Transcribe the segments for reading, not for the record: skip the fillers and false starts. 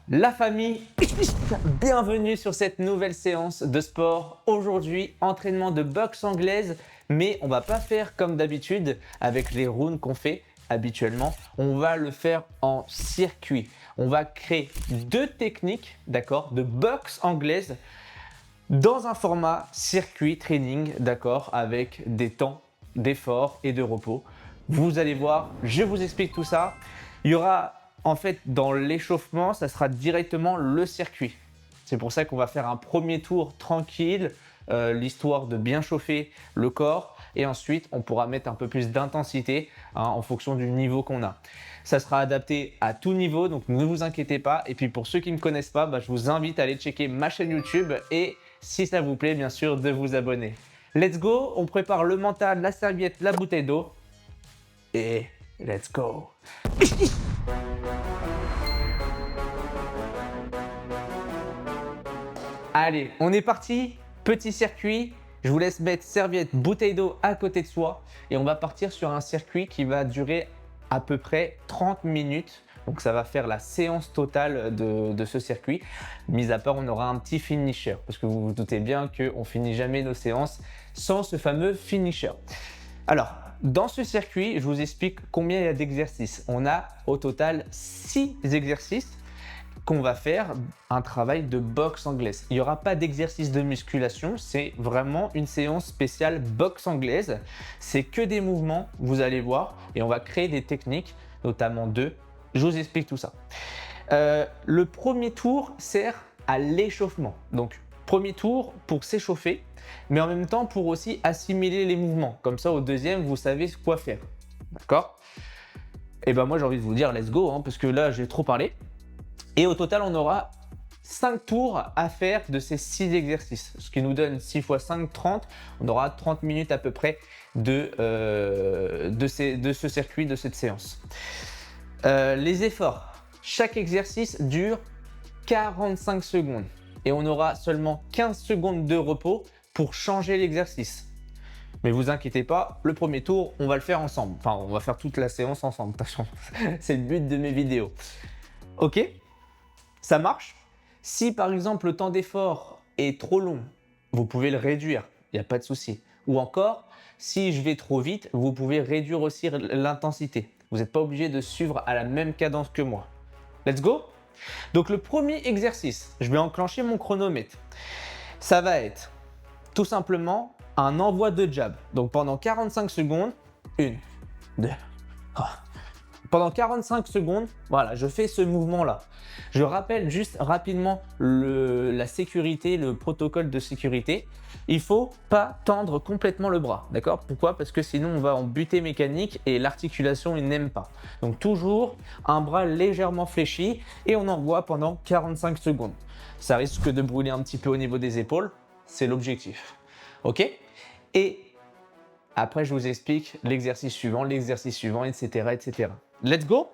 La famille, bienvenue sur cette nouvelle séance de sport. Aujourd'hui, entraînement de boxe anglaise, mais on va pas faire comme d'habitude avec les rounds qu'on fait habituellement. On va le faire en circuit. On va créer deux techniques, d'accord, de boxe anglaise dans un format circuit training, d'accord, avec des temps d'effort et de repos. Vous allez voir, je vous explique tout ça. Il y aura en fait dans l'échauffement, ça sera directement le circuit. C'est pour ça qu'on va faire un premier tour tranquille, l'histoire de bien chauffer le corps. Et ensuite, on pourra mettre un peu plus d'intensité en fonction du niveau qu'on a. Ça sera adapté à tout niveau, donc ne vous inquiétez pas. Et puis pour ceux qui ne me connaissent pas, je vous invite à aller checker ma chaîne YouTube et si ça vous plaît, bien sûr, de vous abonner. Let's go, on prépare le mental, la serviette, la bouteille d'eau et let's go. Allez, on est parti. Petit circuit. Je vous laisse mettre serviette, bouteille d'eau à côté de soi. Et on va partir sur un circuit qui va durer à peu près 30 minutes. Donc ça va faire la séance totale de ce circuit. Mis à part, on aura un petit finisher. Parce que vous vous doutez bien qu'on ne finit jamais nos séances sans ce fameux finisher. Alors, dans ce circuit, je vous explique combien il y a d'exercices. On a au total 6 exercices qu'on va faire un travail de boxe anglaise. Il n'y aura pas d'exercice de musculation, c'est vraiment une séance spéciale boxe anglaise. C'est que des mouvements, vous allez voir, et on va créer des techniques, notamment deux. Je vous explique tout ça. Le premier tour sert à l'échauffement. Donc, premier tour pour s'échauffer, mais en même temps pour aussi assimiler les mouvements. Comme ça, au deuxième, vous savez quoi faire. D'accord ? Et ben moi, j'ai envie de vous dire let's go, parce que là, j'ai trop parlé. Et au total, on aura 5 tours à faire de ces 6 exercices, ce qui nous donne 6 x 5, 30. On aura 30 minutes à peu près de ce circuit, de cette séance. Les efforts. Chaque exercice dure 45 secondes et on aura seulement 15 secondes de repos pour changer l'exercice. Mais vous inquiétez pas, le premier tour, on va le faire ensemble. Enfin, on va faire toute la séance ensemble. C'est le but de mes vidéos. Ok ? Ça marche. Si par exemple le temps d'effort est trop long, vous pouvez le réduire, il n'y a pas de souci. Ou encore, si je vais trop vite, vous pouvez réduire aussi l'intensité. Vous n'êtes pas obligé de suivre à la même cadence que moi. Let's go. Donc le premier exercice, je vais enclencher mon chronomètre. Ça va être tout simplement un envoi de jab. Donc pendant 45 secondes, 1, 2, 3. Pendant 45 secondes, voilà, je fais ce mouvement-là. Je rappelle juste rapidement la sécurité, le protocole de sécurité. Il ne faut pas tendre complètement le bras, d'accord ? Pourquoi ? Parce que sinon, on va en butée mécanique et l'articulation, il n'aime pas. Donc toujours un bras légèrement fléchi et on envoie pendant 45 secondes. Ça risque de brûler un petit peu au niveau des épaules, c'est l'objectif. Ok ? Et après, je vous explique l'exercice suivant, etc., etc. Let's go.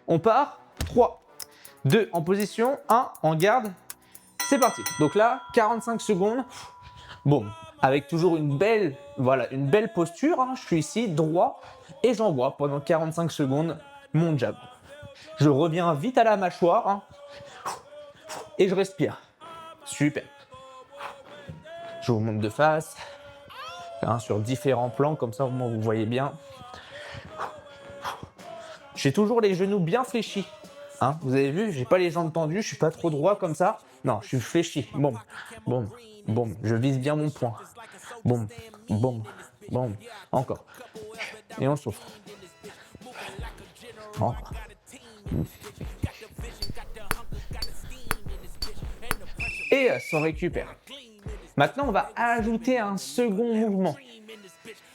On part. 3, 2 en position, 1 en garde. C'est parti. Donc là, 45 secondes. Boum. Avec toujours une belle posture. Je suis ici, droit, et j'envoie pendant 45 secondes mon jab. Je reviens vite à la mâchoire. Et je respire. Super. Je vous montre de face. Sur différents plans, comme ça au moins vous voyez bien. J'ai toujours les genoux bien fléchis. Vous avez vu, j'ai pas les jambes tendues, je suis pas trop droit comme ça. Non, je suis fléchi. Boum, boum, boum. Je vise bien mon point. Boum, boum, boum. Encore. Et on souffle. Encore. Et on récupère. Maintenant, on va ajouter un second mouvement.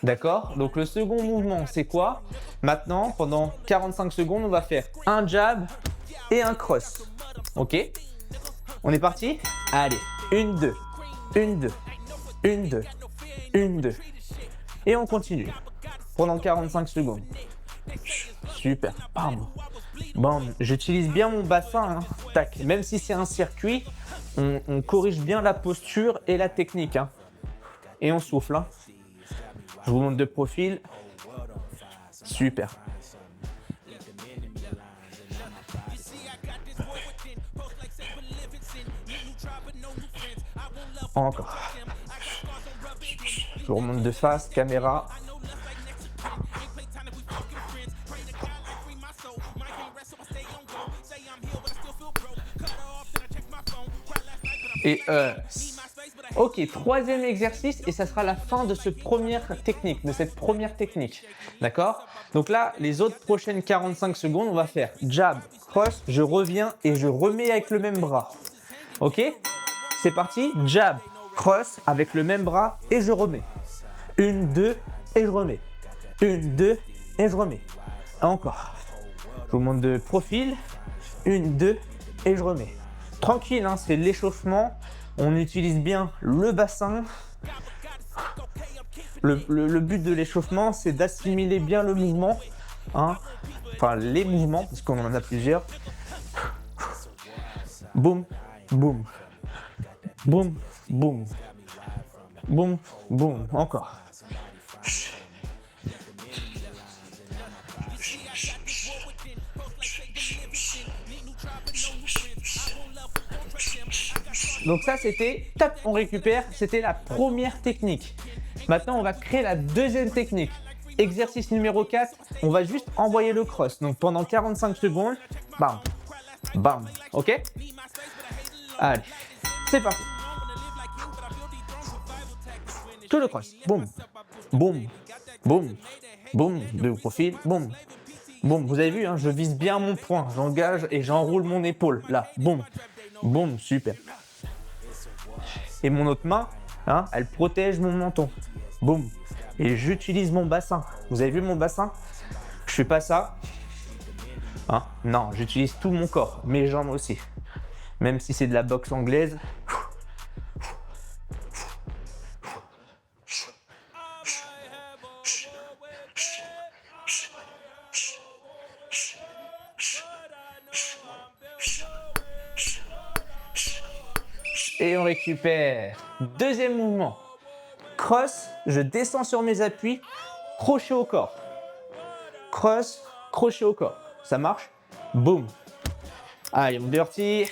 D'accord ? Donc le second mouvement, c'est quoi ? Maintenant, pendant 45 secondes, on va faire un jab et un cross. Ok ? On est parti ? Allez, 1, 2, 1, 2, 1, 2, 1, 2. Et on continue. Pendant 45 secondes. Super. Bam. Bam. J'utilise bien mon bassin. Tac. Même si c'est un circuit, on corrige bien la posture et la technique. Et on souffle. Je vous montre de profil. Super. Encore. Je remonte de face, caméra. Et ok, troisième exercice et ça sera la fin de cette première technique, d'accord? Donc là, les autres prochaines 45 secondes, on va faire jab, cross, je reviens et je remets avec le même bras. Ok? C'est parti, jab, cross avec le même bras et je remets. 1, 2 et je remets. 1, 2 et je remets. Encore. Je vous montre de profil. 1, 2 et je remets. Tranquille, hein, c'est l'échauffement. On utilise bien le bassin. Le but de l'échauffement, c'est d'assimiler bien le mouvement. Hein. Enfin, les mouvements, parce qu'on en a plusieurs. Boum, boum. Boum, boum. Boum, boum. Encore. Donc ça, c'était, tac, on récupère, c'était la première technique. Maintenant, on va créer la deuxième technique. Exercice numéro 4, on va juste envoyer le cross. Donc pendant 45 secondes, bam, bam, ok? Allez, c'est parti. Tout le cross, boum, boum, boum, boum, de profil, boum, boum. Vous avez vu, hein, je vise bien mon point, j'engage et j'enroule mon épaule. Là, boum, boum, super. Et mon autre main, hein, elle protège mon menton. Boum. Et j'utilise mon bassin. Vous avez vu mon bassin? Je fais pas ça. Hein? Non, j'utilise tout mon corps, mes jambes aussi. Même si c'est de la boxe anglaise. Et on récupère. Deuxième mouvement. Cross, je descends sur mes appuis, crochet au corps. Cross, crochet au corps. Ça marche? Boum. Allez, on dirty.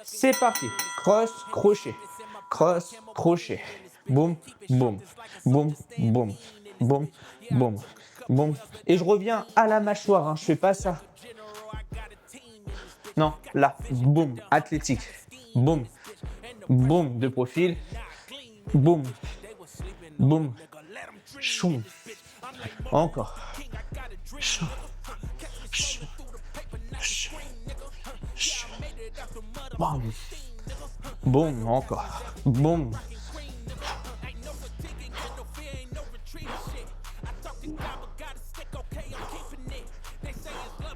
C'est parti. Cross, crochet. Cross, crochet. Boum, boum, boum, boum, boum, boum, boum. Et je reviens à la mâchoire, hein. Je fais pas ça. Non, là, boum, athlétique. Boum, boum, de profil. Boum, boum, choum. Encore. Choum. Choum. Choum. Choum. Boum. Boum, encore. Boum.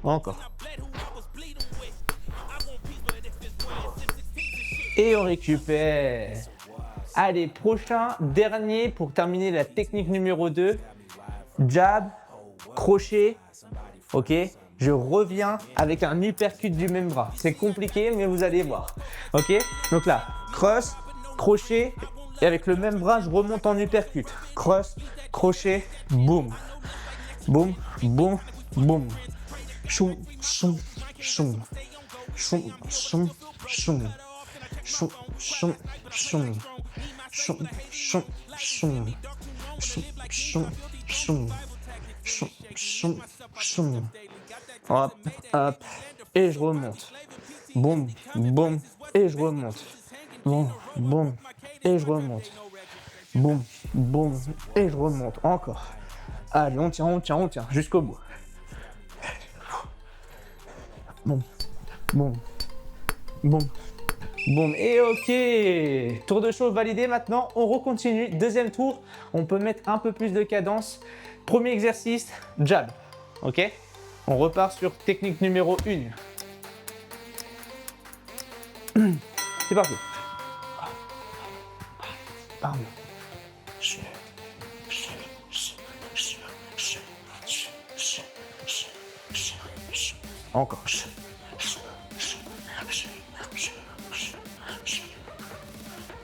Encore. Et on récupère. Allez, prochain, dernier pour terminer la technique numéro 2. Jab, crochet. Ok, je reviens avec un uppercut du même bras. C'est compliqué, mais vous allez voir. Ok, donc là, cross, crochet. Et avec le même bras, je remonte en uppercut. Cross, crochet, boum. Boum, boum, boum. Choum, choum, choum. Choum, choum, choum. Choum, choum, choum. Choum, choum, choum. Choum, choum, choum. Choum, choum, choum. Hop, hop. Et je remonte. Boum, boum. Et je remonte. Boum, boum. Et je remonte. Boum, boum. Et je remonte. Encore. Allez, on tient, on tient, on tient. Jusqu'au bout. Boum, boum, boum. Boum, et ok, tour de chauffe validé. Maintenant, on recontinue. Deuxième tour, on peut mettre un peu plus de cadence. Premier exercice, jab. Ok, on repart sur technique numéro 1. C'est parti. Bam. Encore.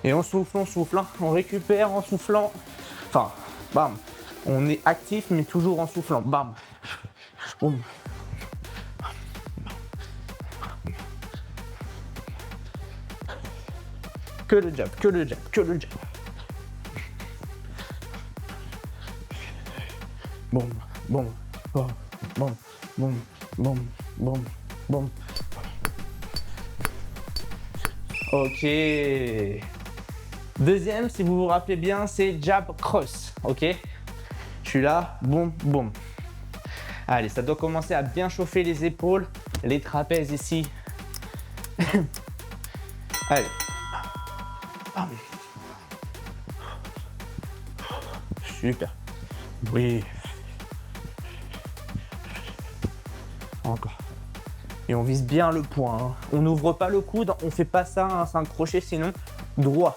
Et on souffle, hein. On récupère en soufflant. Enfin, bam. On est actif, mais toujours en soufflant. Bam. Boum. Que le jab, que le jab, que le jab. Boum, boum, boum, boum, boum, boum, boum, boum. Ok. Deuxième, si vous vous rappelez bien, c'est jab cross. Ok. Je suis là, boum, boum. Allez, ça doit commencer à bien chauffer les épaules, les trapèzes ici. Allez. Super. Oui. Encore. Et on vise bien le point. Hein. On n'ouvre pas le coude, on fait pas ça, hein, c'est un crochet, sinon droit.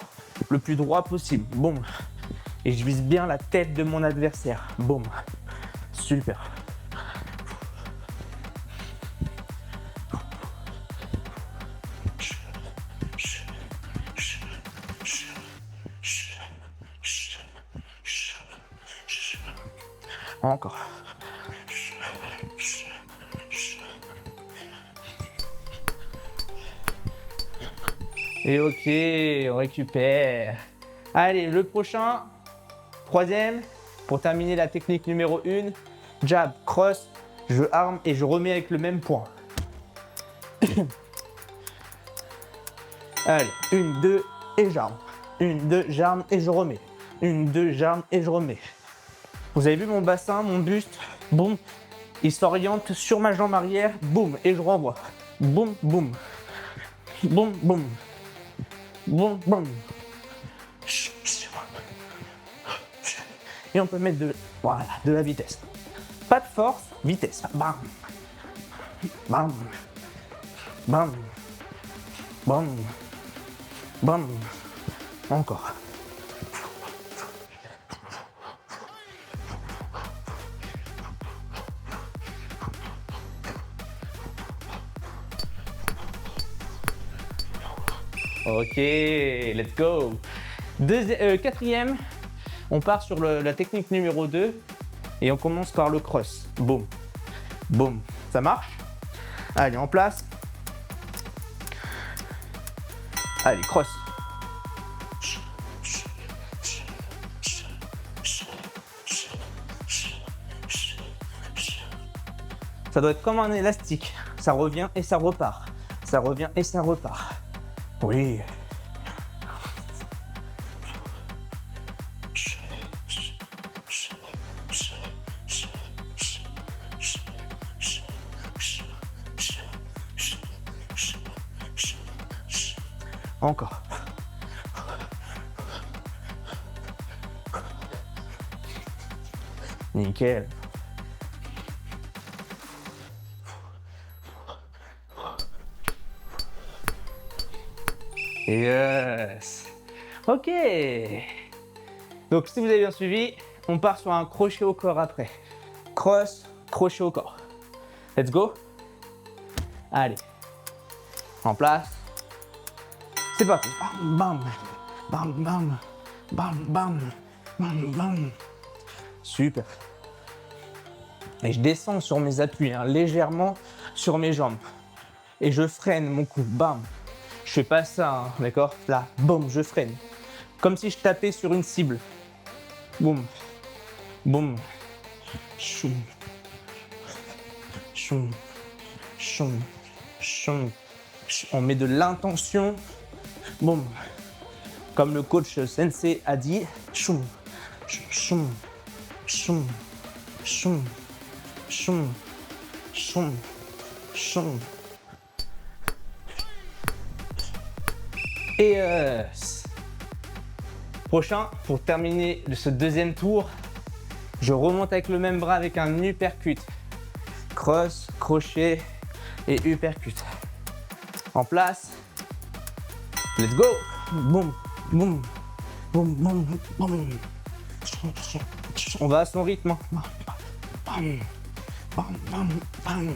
Le plus droit possible. Boum. Et je vise bien la tête de mon adversaire. Boum. Super. Encore. Et ok, on récupère. Allez, le prochain, troisième, pour terminer la technique numéro 1, jab, cross, je arme et je remets avec le même point. Allez, 1, 2 et j'arme. 1, 2, j'arme et je remets. 1, 2, j'arme et je remets. Vous avez vu mon bassin, mon buste, boum, il s'oriente sur ma jambe arrière, boum, et je renvoie. Boum, boum. Boum, boum. Boum, boum. Et on peut mettre voilà, de la vitesse. Pas de force, vitesse. Bam. Bam. Bam. Bam. Bam. Encore. Ok, let's go. Quatrième, on part sur la technique numéro 2 et on commence par le cross. Boum, boum. Ça marche? Allez, en place. Allez, cross. Ça doit être comme un élastique. Ça revient et ça repart. Ça revient et ça repart. Oui. Encore. Nickel. Yes. Ok. Donc si vous avez bien suivi, on part sur un crochet au corps après. Cross, crochet au corps. Let's go. Allez. En place. C'est parti. Bam, bam, bam, bam, bam, bam, bam. Super. Et je descends sur mes appuis, hein, légèrement sur mes jambes. Et je freine mon coup. Bam. Je fais pas ça, hein, d'accord? Là, boum, je freine. Comme si je tapais sur une cible. Boum. Boum. Choum. Choum. Choum. Choum. On met de l'intention. Boum. Comme le coach Sensei a dit. Choum. Choum. Choum. Choum. Choum. Choum. Choum. Et prochain, pour terminer ce deuxième tour, je remonte avec le même bras avec un uppercut. Cross, crochet et uppercut. En place. Let's go. Boum, boum, boum, boum, boum. On va à son rythme. Bam, bam, bam, bam, bam.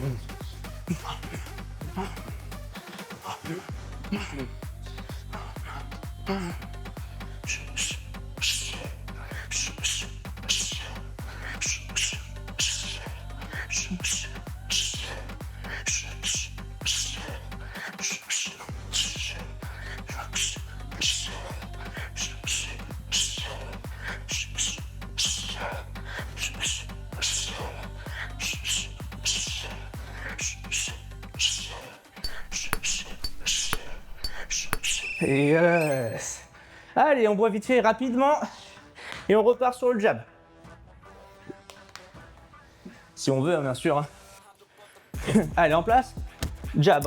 Yes. Allez, on boit vite fait rapidement et on repart sur le jab. Si on veut, bien sûr. Allez, en place. Jab.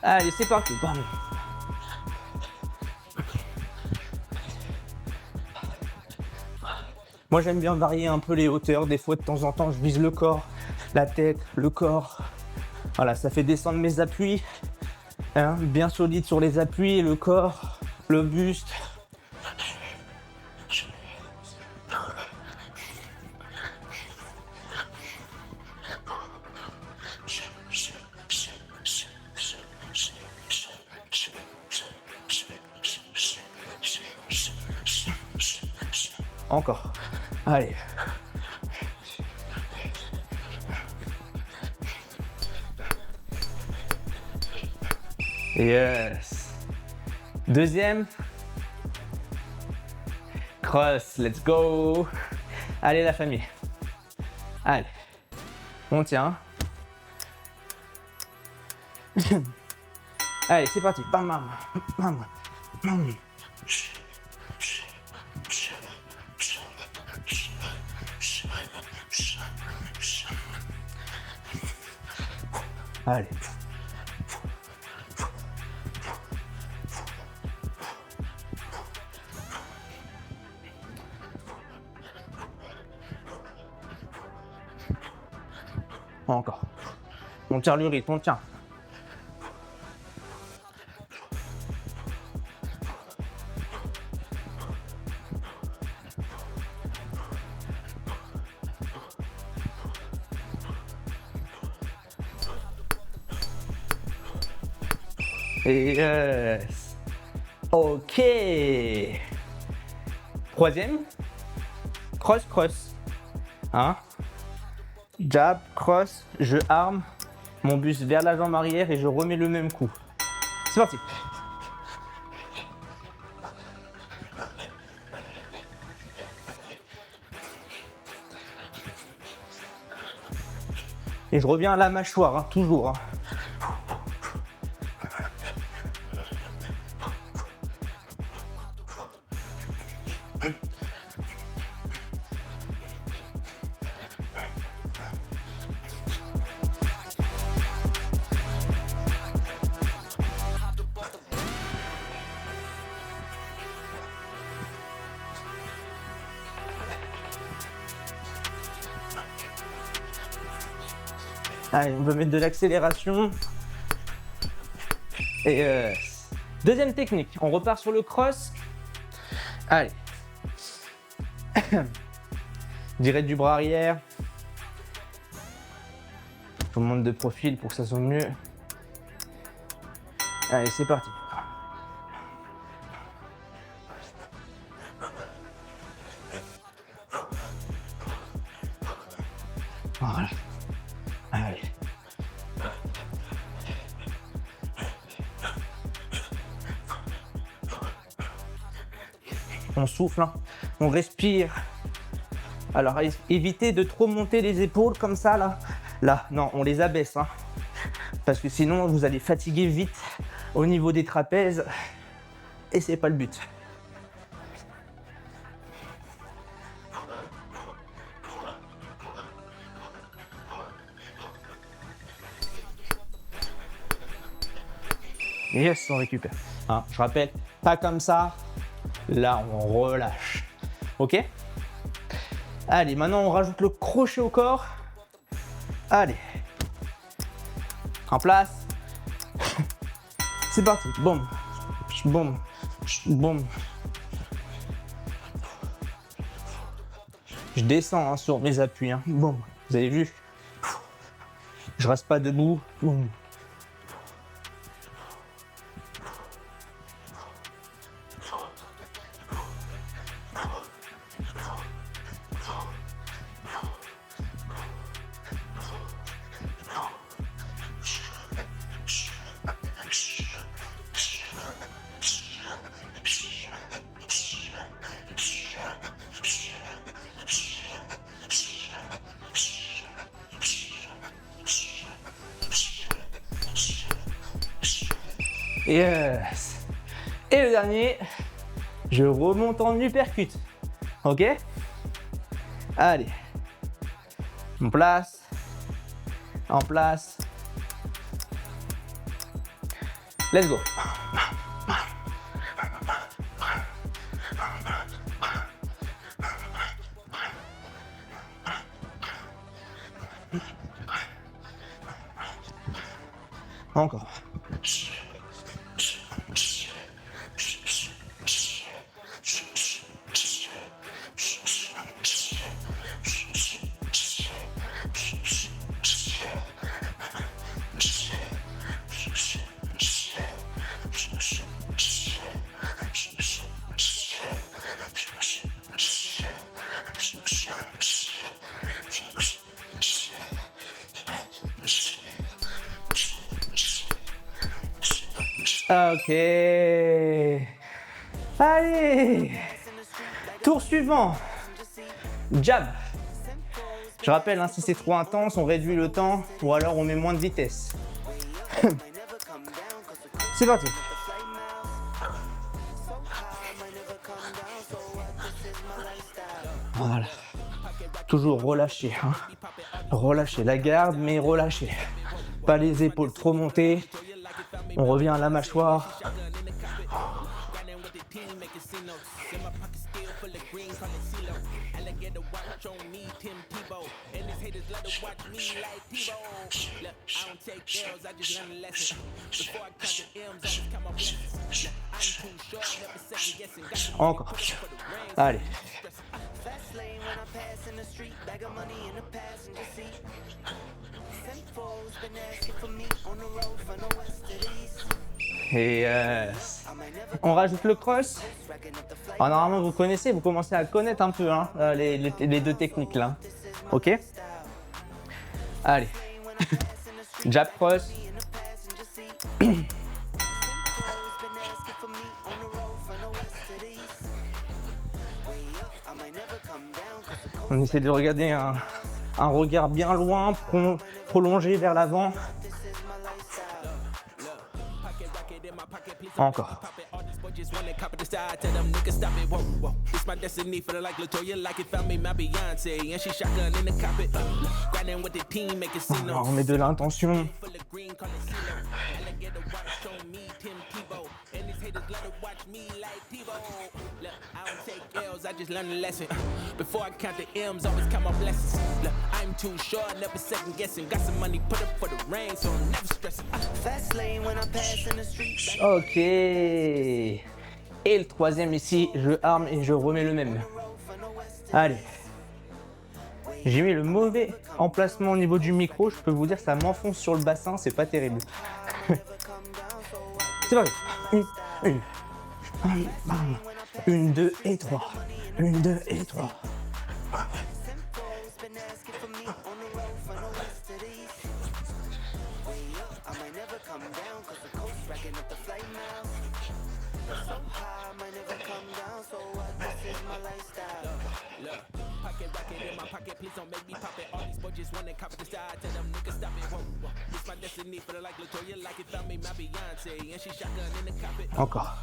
Allez, c'est parti. Bam. Moi, j'aime bien varier un peu les hauteurs. Des fois, de temps en temps, je vise le corps, la tête, le corps. Voilà, ça fait descendre mes appuis. Hein, bien solide sur les appuis, le corps, le buste. Encore. Allez. Yes. Deuxième. Cross, let's go. Allez la famille. Allez. On tient. Allez, c'est parti. Bam, bam, bam, bam. Allez. Encore. On tire le rythme, on tient. Yes. Ok. Troisième. Cross, cross. Hein? Jab, cross, je arme mon buste vers la jambe arrière et je remets le même coup. C'est parti. Et je reviens à la mâchoire, hein, toujours. Hein. Allez, on va mettre de l'accélération. Et deuxième technique, on repart sur le cross. Allez. Direct du bras arrière. Je vous montre de profil pour que ça sonne mieux. Allez, c'est parti. Voilà. Allez. On souffle, hein. On respire. Alors évitez de trop monter les épaules comme ça là. Là, non, on les abaisse, hein. Parce que sinon vous allez fatiguer vite au niveau des trapèzes et c'est pas le but. Yes, on récupère. Hein, je rappelle, pas comme ça. Là, on relâche. Ok? Allez, maintenant on rajoute le crochet au corps. Allez. En place. C'est parti. Boum. Boum. Boum. Je descends, hein, sur mes appuis. Hein. Boum. Vous avez vu? Je reste pas debout. Boum. Yes. Et le dernier, je remonte en uppercut. Ok? Allez. En place. En place. Let's go. Encore. Ok. Allez. Tour suivant. Jab. Je rappelle, hein, si c'est trop intense, on réduit le temps ou alors on met moins de vitesse. C'est parti. Voilà. Toujours relâcher. Hein. Relâcher la garde, mais relâcher. Pas les épaules trop montées. On revient à la mâchoire. Encore. Allez. Et on rajoute le cross. Alors, normalement, vous connaissez, vous commencez à connaître un peu hein, les deux techniques là. Ok. Allez. Jab cross. On essaie de regarder un regard bien loin, prolongé vers l'avant. Encore. On met de l'intention. Ok. Et le troisième ici, je arme et je remets le même. Allez. J'ai mis le mauvais emplacement au niveau du micro. Je peux vous dire, ça m'enfonce sur le bassin, c'est pas terrible. C'est parti. Une, 2 et 3. 1, 2 et 3. Encore.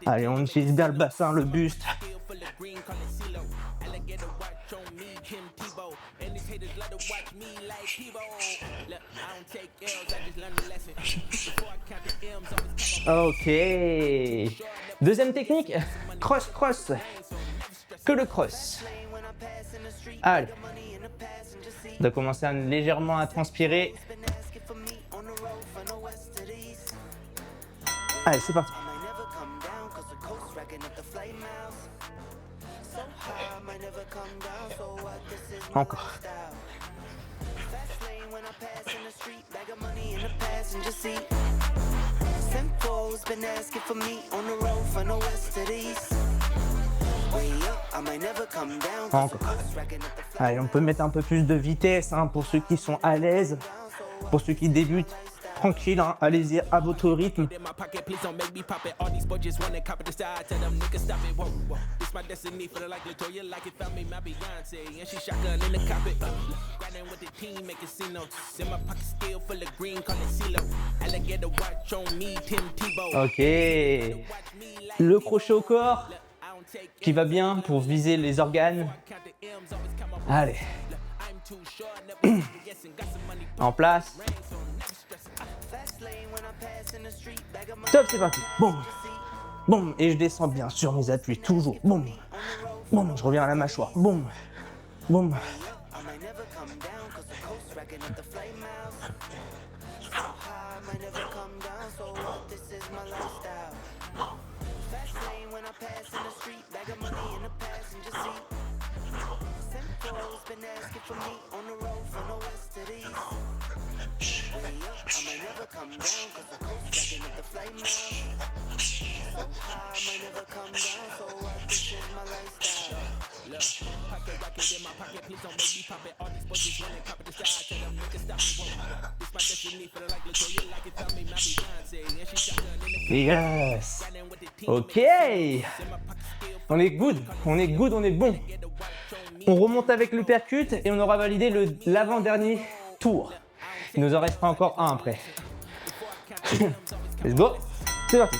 Allez, on utilise bien le bassin, le buste. Ok. Deuxième technique, cross. Que le cross. Allez. On va commencer légèrement à transpirer. Allez, c'est parti. Encore. Encore. Allez, on peut mettre un peu plus de vitesse hein, pour ceux qui sont à l'aise, pour ceux qui débutent. tranquille, hein. Allez-y à votre rythme. Ok. Le crochet au corps qui va bien pour viser les organes. Allez. En place. Top, c'est parti. Boum. Boum. Et je descends bien sur mes appuis, toujours. Boum. Boum. Je reviens à la mâchoire. Boum. Boum. Yes. Ok. On est good, on est good, on est bon. On remonte avec le percute et on aura validé l'avant-dernier tour. Il nous en restera encore un après. Let's go. C'est parti.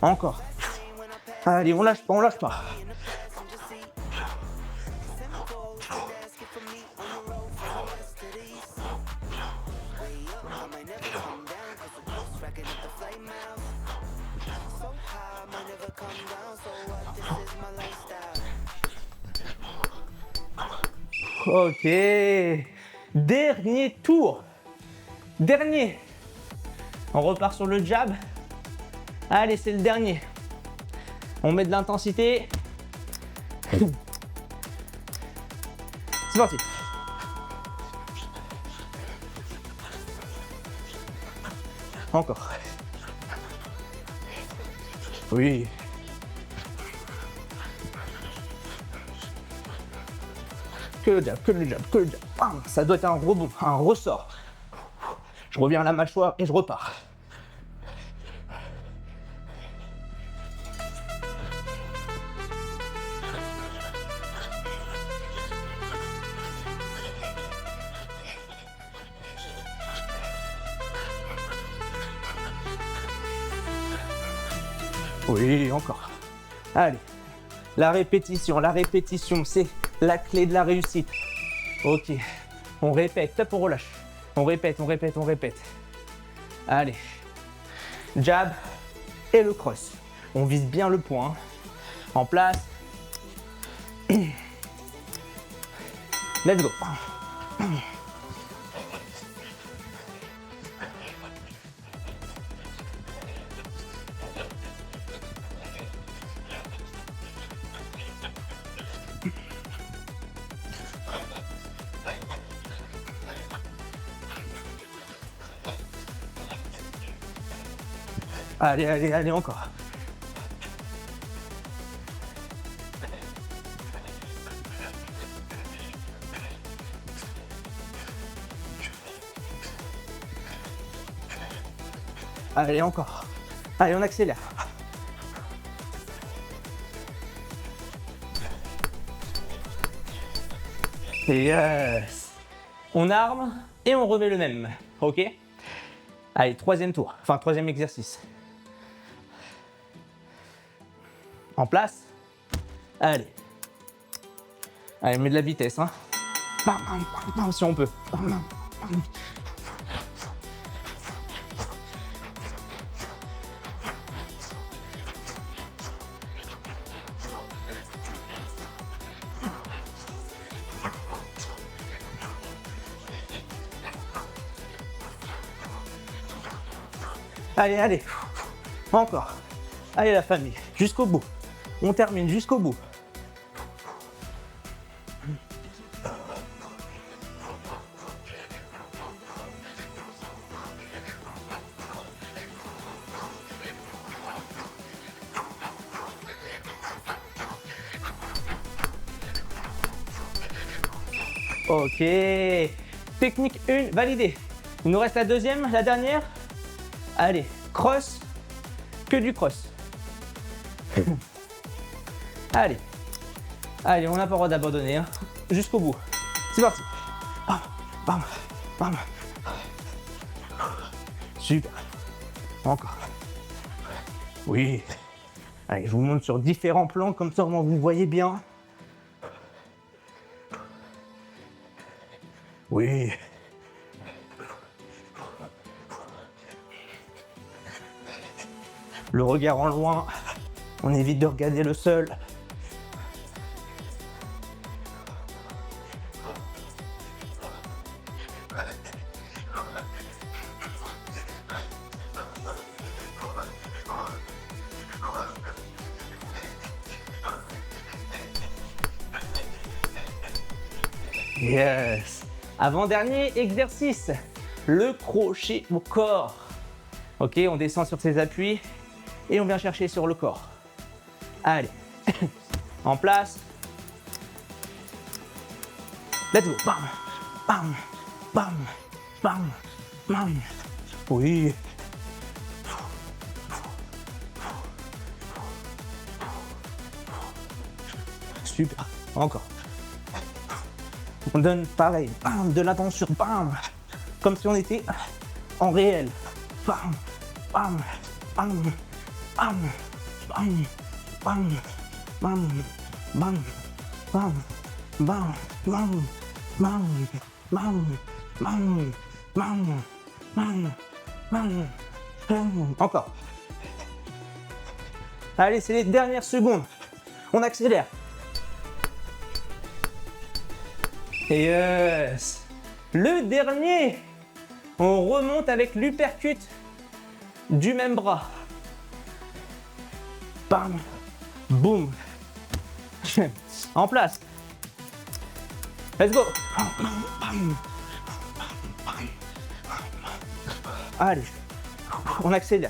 Encore. Allez, on lâche pas, on lâche pas. Ok. Dernier tour. Dernier. On repart sur le jab. Allez, c'est le dernier. On met de l'intensité. C'est parti. Encore. Oui. Que le jab, que le jab, que le jab. Bam, ça doit être un rebond, un ressort. Je reviens à la mâchoire et je repars. Oui, encore. Allez. La répétition, c'est la clé de la réussite. Ok. On répète, top, on relâche. On répète, on répète, on répète. Allez. Jab et le cross. On vise bien le point. En place. Let's go. Allez, allez, allez, encore. Allez, encore. Allez, on accélère. Yes. On arme et on remet le même. Ok? Allez, troisième tour. Enfin, troisième exercice. En place. Allez. Allez, on met de la vitesse, hein. Si on peut. Allez, allez. Encore. Allez, la famille. Jusqu'au bout. On termine jusqu'au bout. Ok, technique 1 validée. Il nous reste la deuxième, la dernière. Allez, cross, que du cross. Allez, allez, on n'a pas le droit d'abandonner, hein. Jusqu'au bout. C'est parti. Bam, bam, bam. Super. Encore. Oui. Allez, je vous montre sur différents plans, comme ça au moins vous voyez bien. Oui. Le regard en loin, on évite de regarder le sol. Yes. Avant-dernier exercice, le crochet au corps. Ok, on descend sur ses appuis et on vient chercher sur le corps. Allez, en place. Let's go. Bam, bam, bam, bam, bam. Oui. Super. Encore. On donne pareil, bam, de l'attention, bam, comme si on était en réel. Bam, bam, bam, bam, bam, bam, bam, bam, bam, bam, bam, bam, bam, bam, bam, bam, bam, bam. Encore. Allez, c'est les dernières secondes. On accélère. Yes. Le dernier, on remonte avec l'uppercut du même bras. Bam, boum. En place. Let's go. Allez, on accélère.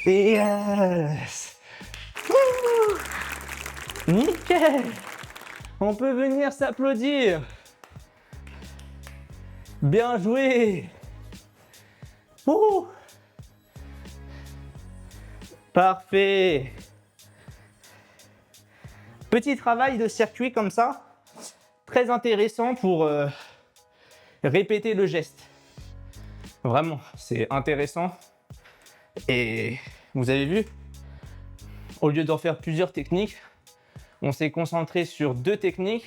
Yes. Wouh. Nickel. On peut venir s'applaudir. Bien joué. Ouh. Parfait. Petit travail de circuit comme ça. Très intéressant pour répéter le geste. Vraiment, c'est intéressant. Et vous avez vu, au lieu d'en faire plusieurs techniques, on s'est concentré sur 2 techniques,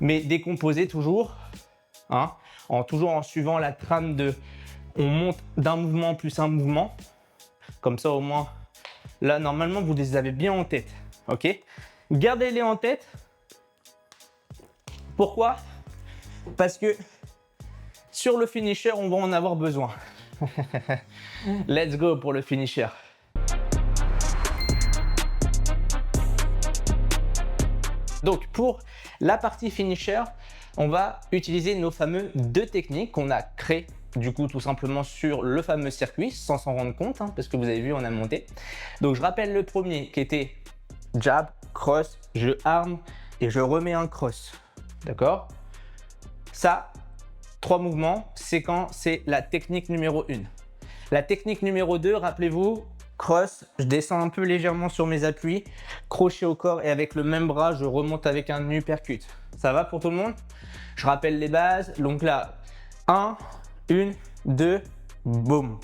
mais décomposées toujours, hein, toujours en suivant la trame de on monte d'un mouvement plus un mouvement. Comme ça au moins, là normalement vous les avez bien en tête. Ok, gardez-les en tête. Pourquoi? Parce que sur le finisher, on va en avoir besoin. Let's go pour le finisher. Donc pour la partie finisher, on va utiliser nos fameux 2 techniques qu'on a créées du coup tout simplement sur le fameux circuit sans s'en rendre compte, hein, parce que vous avez vu on a monté. Donc je rappelle le premier qui était jab, cross, je arme et je remets un cross. D'accord? Ça, 3 mouvements, c'est quand c'est la technique numéro 1. La technique numéro 2, rappelez-vous, cross, je descends un peu légèrement sur mes appuis, crochet au corps et avec le même bras, je remonte avec un uppercut. Ça va pour tout le monde? Je rappelle les bases. Donc là, 1, 2, boum.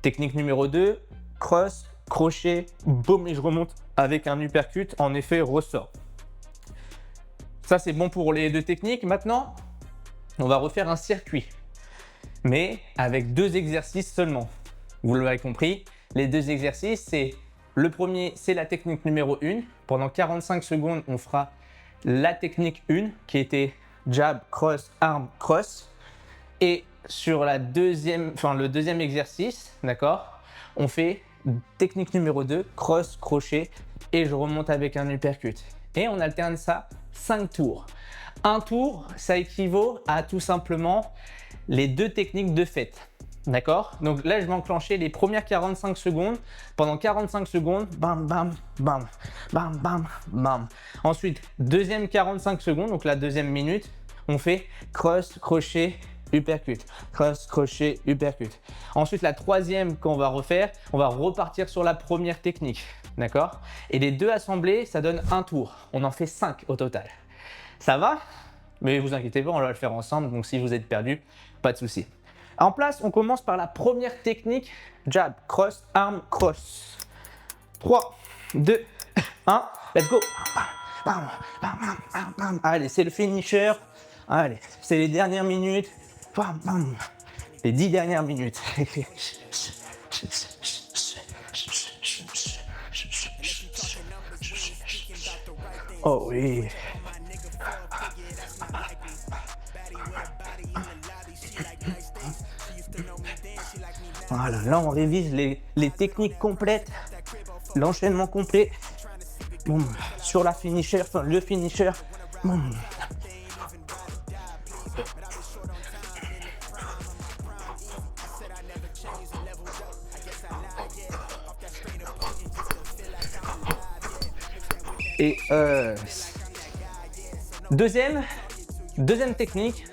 Technique numéro 2, cross, crochet, boum, et je remonte avec un uppercut en effet ressort. Ça, c'est bon pour les deux techniques. Maintenant, on va refaire un circuit, mais avec 2 exercices seulement. Vous l'avez compris, les 2 exercices, c'est le premier, c'est la technique numéro 1. Pendant 45 secondes, on fera la technique 1 qui était jab, cross, arm, cross. Et sur le deuxième exercice, d'accord, on fait technique numéro 2, cross, crochet, et je remonte avec un uppercut. Et on alterne ça 5 tours. Un tour, ça équivaut à tout simplement les 2 techniques de fête. D'accord? Donc là, je vais enclencher les premières 45 secondes. Pendant 45 secondes, bam, bam, bam, bam, bam, bam. Ensuite, deuxième 45 secondes, donc la deuxième minute, on fait cross, crochet, uppercut. Cross, crochet, uppercut. Ensuite, la troisième qu'on va refaire, on va repartir sur la première technique. D'accord? Et les 2 assemblés, ça donne un tour. On en fait 5 au total. Ça va? Mais vous inquiétez pas, on va le faire ensemble. Donc si vous êtes perdu, pas de souci. En place, on commence par la première technique, jab, cross, arm, cross. 3, 2, 1, let's go. Bam, bam, bam, bam, bam. Allez, c'est le finisher. Allez, c'est les dernières minutes. Bam, bam. Les 10 dernières minutes. Oh oui. Voilà, là on révise les techniques complètes, l'enchaînement complet. Boum, sur la finisher, enfin le finisher. Boum. Et deuxième technique,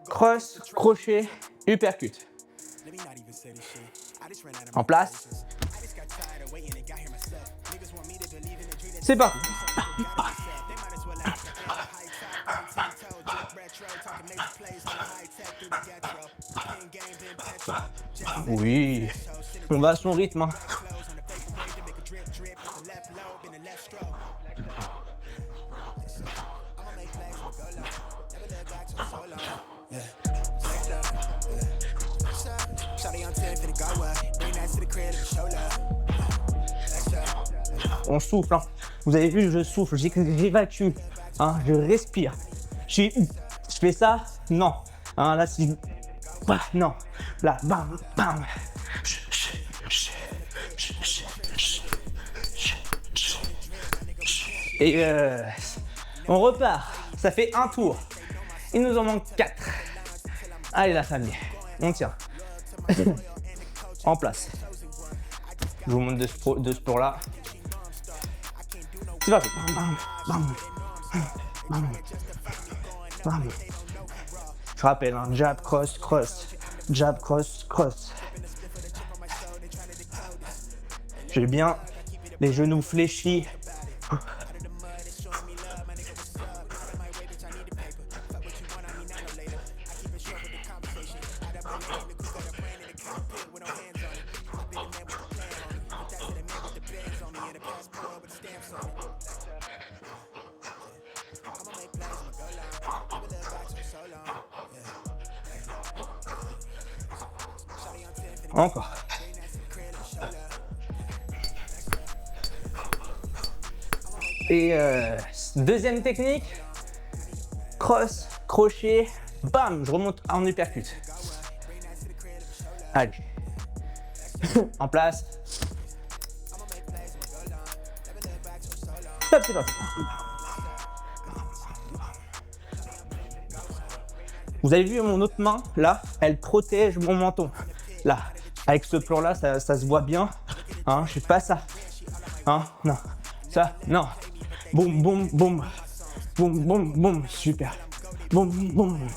cross, crochet, uppercut. En place. C'est parti. Oui, on va à son rythme. Hein. On souffle, hein. Vous avez vu, je souffle, j'évacue, hein, je respire. Je fais ça, non. Hein, là, si non. Là, bam, bam. Et on repart. Ça fait un tour. Il nous en manque 4. Allez la famille, on tient. En place. Je vous montre de ce sport-là. C'est parti. Bam, bam, bam, bam. Je rappelle, hein, jab, cross, cross. Jab, cross, cross. J'ai bien les genoux fléchis. Encore. Et deuxième technique, cross, crochet, bam, je remonte en uppercut. Allez. En place. Stop, c'est parti. Vous avez vu mon autre main, là, elle protège mon menton. Là, avec ce plan-là, ça se voit bien. Hein, je fais pas ça. Hein, non. Ça, non. Boum, boum, boum. Boum, boum, boum. Super. Boum, boum.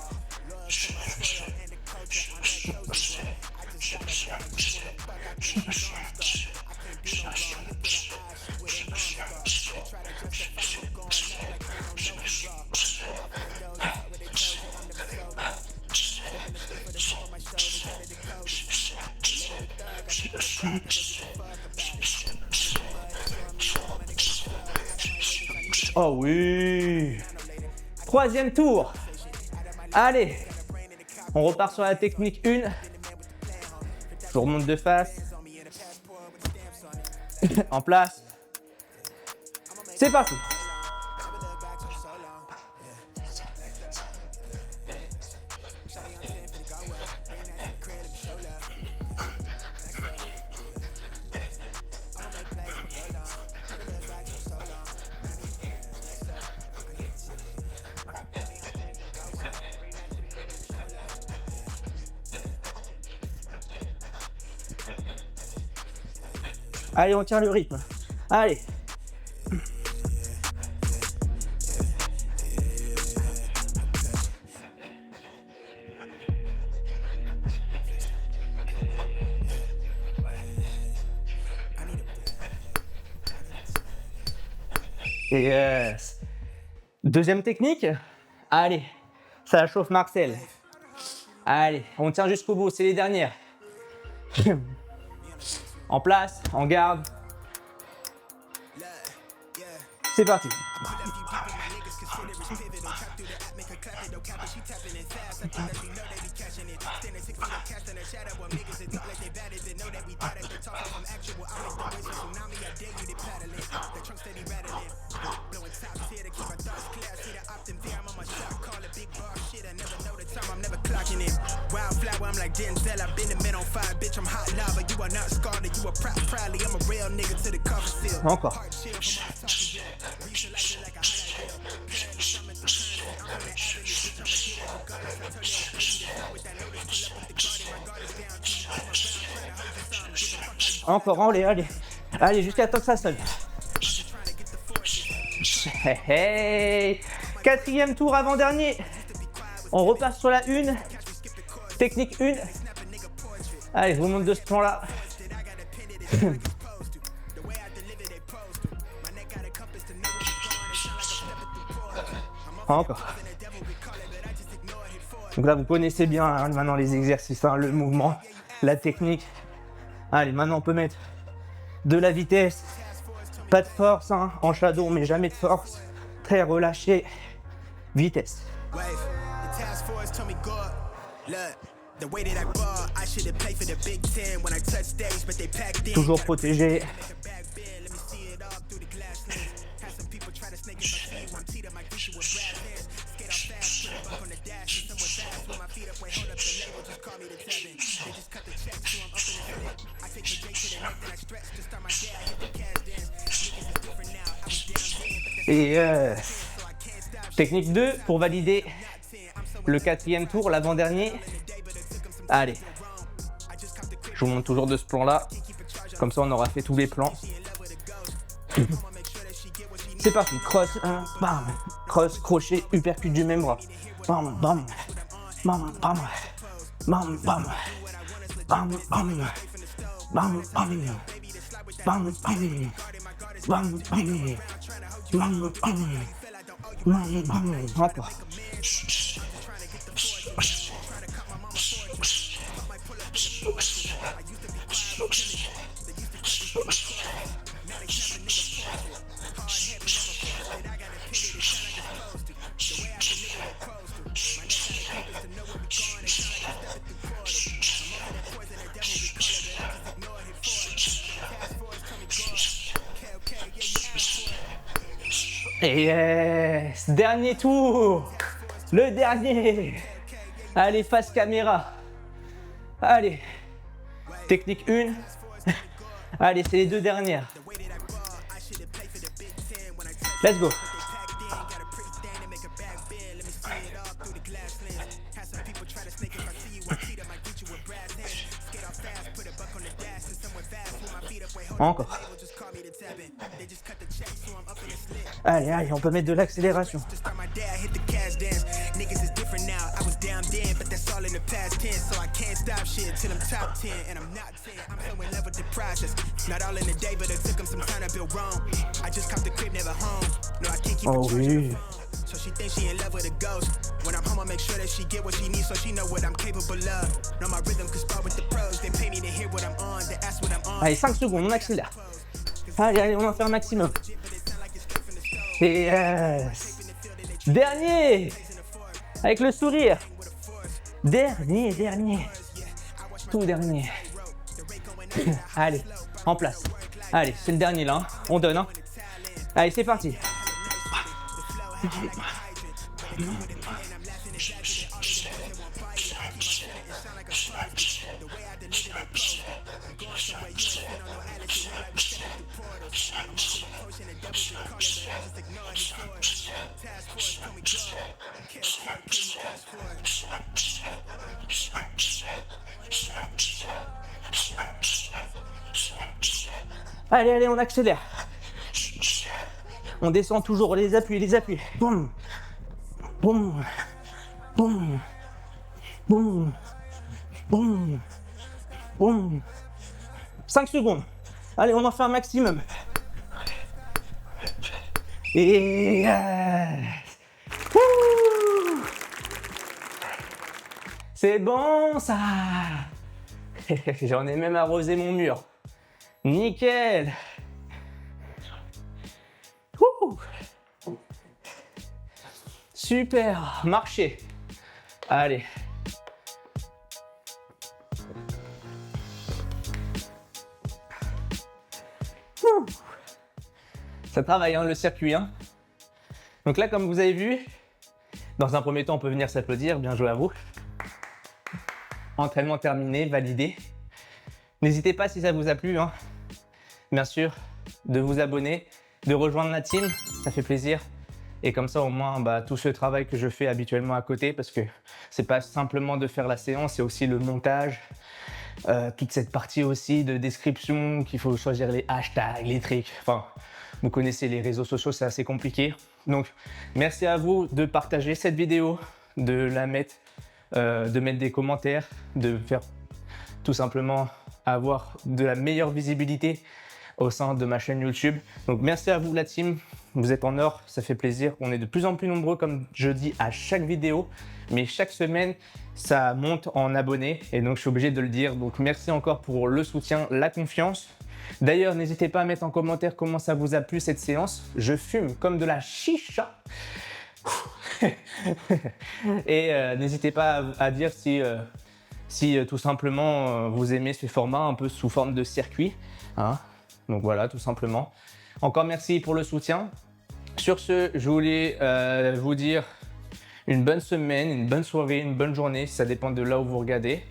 Oh oui. Troisième tour. Allez. On repart sur la technique 1. Je remonte de face. En place. C'est parti. Allez, on tient le rythme. Allez. Yes. Deuxième technique. Allez, ça chauffe Marcel. Allez, on tient jusqu'au bout, c'est les dernières. En place, en garde. C'est parti. Wildflower, I'm like Denzel, I've been the man on fire, bitch, I'm hot lava. You are not scarred, you are proudly, I'm a real nigga to the cover seal. Encore. Encore, allez, allez. Allez, jusqu'à temps que ça sonne. Hey, hey. Quatrième tour avant-dernier. On repart sur la 1. Technique 1. Allez, je vous montre de ce plan-là. Encore. Donc là, vous connaissez bien hein, maintenant les exercices, hein, le mouvement, la technique. Allez, maintenant on peut mettre de la vitesse. Pas de force, hein, en shadow, mais jamais de force. Très relâché. Vitesse. Toujours protégé. Et technique 2 pour valider le quatrième tour, l'avant-dernier. Allez, je vous montre toujours de ce plan-là. Comme ça, on aura fait tous les plans. C'est parti, cross, bam, cross, crochet, uppercut du même bras. Bam, bam, bam, bam, bam, bam, bam, bam, bam, bam, bam, bam, bam, bam, bam, encore. Et yes, dernier tour, le dernier. Allez, face caméra. Allez, technique 1. Allez, c'est les deux dernières. Let's go. Encore. Allez, allez, on peut mettre de l'accélération. Oh oui. So she thinks she in love with a ghost. When I'm home, I make sure that she get what she needs so she know what I'm capable of. Know my rhythm could spar with the pros. They pay me to hear what I'm on, they ask what I'm on. Allez, 5 secondes, on accélère. Allez, on en fait un maximum. Et dernier, avec le sourire. Dernier. Tout dernier. Allez, en place. Allez, c'est le dernier là, hein. On donne. Hein. Allez, c'est parti. Allez, on accélère. On descend toujours, les appuis. Boum. Boum. Boum. Boum. Boum. Boum. 5 secondes. Allez, on en fait un maximum. Et... c'est bon, ça. J'en ai même arrosé mon mur. Nickel. Super, marché. Allez. Ça travaille, hein, le circuit. Hein. Donc là, comme vous avez vu, dans un premier temps, on peut venir s'applaudir. Bien joué à vous. Entraînement terminé, validé. N'hésitez pas si ça vous a plu, hein, bien sûr, de vous abonner, de rejoindre la team. Ça fait plaisir. Et comme ça, au moins, tout ce travail que je fais habituellement à côté, parce que c'est pas simplement de faire la séance, c'est aussi le montage, toute cette partie aussi de description, qu'il faut choisir les hashtags, les trucs. Enfin, vous connaissez les réseaux sociaux, c'est assez compliqué. Donc, merci à vous de partager cette vidéo, de la mettre, de mettre des commentaires, de faire tout simplement avoir de la meilleure visibilité au sein de ma chaîne YouTube. Donc merci à vous la team, vous êtes en or, ça fait plaisir. On est de plus en plus nombreux comme je dis à chaque vidéo, mais chaque semaine ça monte en abonnés et donc je suis obligé de le dire. Donc merci encore pour le soutien, la confiance. D'ailleurs n'hésitez pas à mettre en commentaire comment ça vous a plu cette séance. Je fume comme de la chicha. Et n'hésitez pas à dire si tout simplement vous aimez ce format un peu sous forme de circuit, hein. Donc voilà, tout simplement. Encore merci pour le soutien. Sur ce, je voulais vous dire une bonne semaine, une bonne soirée, une bonne journée, ça dépend de là où vous regardez.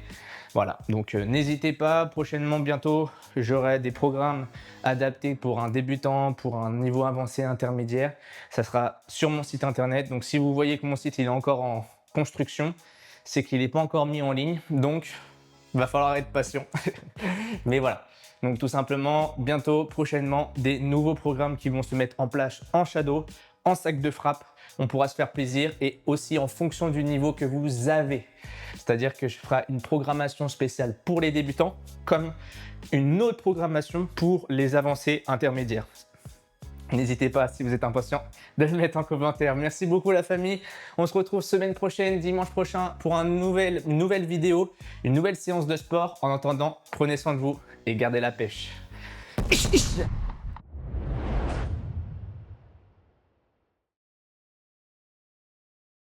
Voilà, donc n'hésitez pas, prochainement, bientôt, j'aurai des programmes adaptés pour un débutant, pour un niveau avancé intermédiaire. Ça sera sur mon site internet. Donc si vous voyez que mon site il est encore en construction, c'est qu'il n'est pas encore mis en ligne. Donc, il va falloir être patient. Mais voilà. Donc tout simplement, bientôt, prochainement, des nouveaux programmes qui vont se mettre en place en shadow, en sac de frappe. On pourra se faire plaisir et aussi en fonction du niveau que vous avez. C'est-à-dire que je ferai une programmation spéciale pour les débutants comme une autre programmation pour les avancés intermédiaires. N'hésitez pas, si vous êtes impatient, de le mettre en commentaire. Merci beaucoup la famille. On se retrouve semaine prochaine, dimanche prochain, pour une nouvelle vidéo, une nouvelle séance de sport. En attendant, prenez soin de vous et gardez la pêche.